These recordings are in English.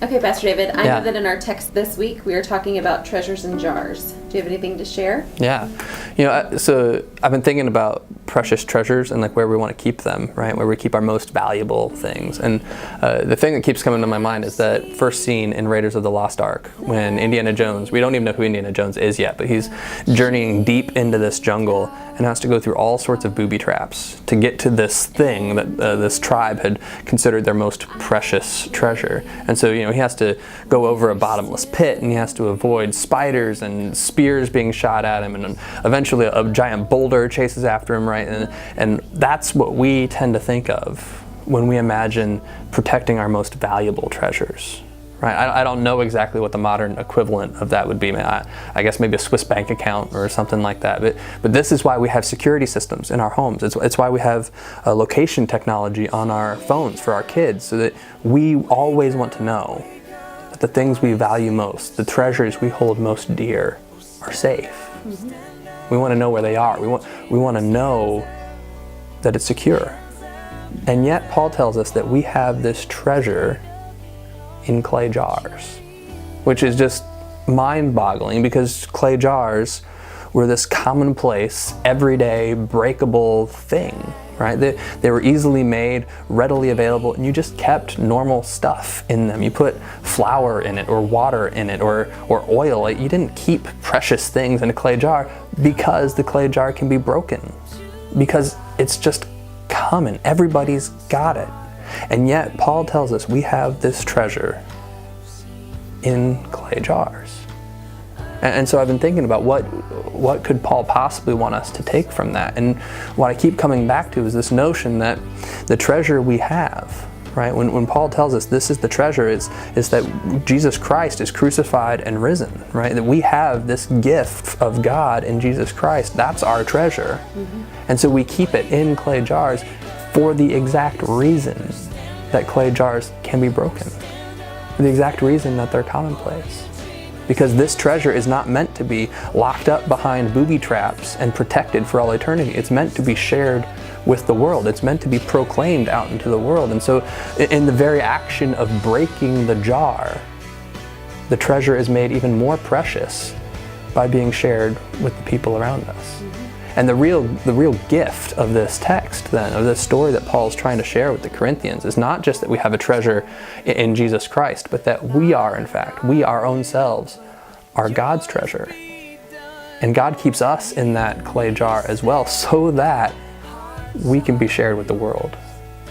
Okay, Pastor David, I Yeah. know that in our text this week we are talking about treasures in jars. Do you have anything to share? Yeah. So I've been thinking about precious treasures and like where we want to keep them, right? Where we keep our most valuable things. And the thing that keeps coming to my mind is that first scene in Raiders of the Lost Ark when Indiana Jones, we don't even know who Indiana Jones is yet, but he's journeying deep into this jungle and has to go through all sorts of booby traps to get to this thing that this tribe had considered their most precious treasure. And so, he has to go over a bottomless pit and he has to avoid spiders and spears being shot at him, and eventually a giant boulder chases after him, right? And that's what we tend to think of when we imagine protecting our most valuable treasures. Right, I don't know exactly what the modern equivalent of that would be. I guess maybe a Swiss bank account or something like that. But this is why we have security systems in our homes. It's why we have location technology on our phones for our kids, so that we always want to know that the things we value most, the treasures we hold most dear, are safe. Mm-hmm. We want to know where they are. We want to know that it's secure. And yet Paul tells us that we have this treasure in clay jars, which is just mind-boggling, because clay jars were this commonplace, everyday, breakable thing, right? They were easily made, readily available, and you just kept normal stuff in them. You put flour in it, or water in it, or oil. You didn't keep precious things in a clay jar because the clay jar can be broken, because it's just common. Everybody's got it. And yet, Paul tells us we have this treasure in clay jars. And so I've been thinking about what could Paul possibly want us to take from that? And what I keep coming back to is this notion that the treasure we have, right? When Paul tells us this is the treasure, is that Jesus Christ is crucified and risen, right? That we have this gift of God in Jesus Christ. That's our treasure. Mm-hmm. And so we keep it in clay jars for the exact reason that clay jars can be broken, for the exact reason that they're commonplace. Because this treasure is not meant to be locked up behind booby traps and protected for all eternity. It's meant to be shared with the world. It's meant to be proclaimed out into the world. And so in the very action of breaking the jar, the treasure is made even more precious by being shared with the people around us. And the real gift of this text, then, of this story that Paul's trying to share with the Corinthians, is not just that we have a treasure in Jesus Christ, but that we are, in fact, we, our own selves, are God's treasure. And God keeps us in that clay jar as well, so that we can be shared with the world,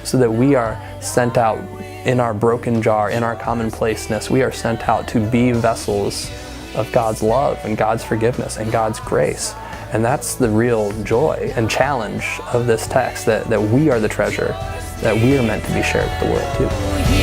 so that we are sent out in our broken jar, in our commonplaceness. We are sent out to be vessels of God's love and God's forgiveness and God's grace. And that's the real joy and challenge of this text, that we are the treasure, that we are meant to be shared with the world too.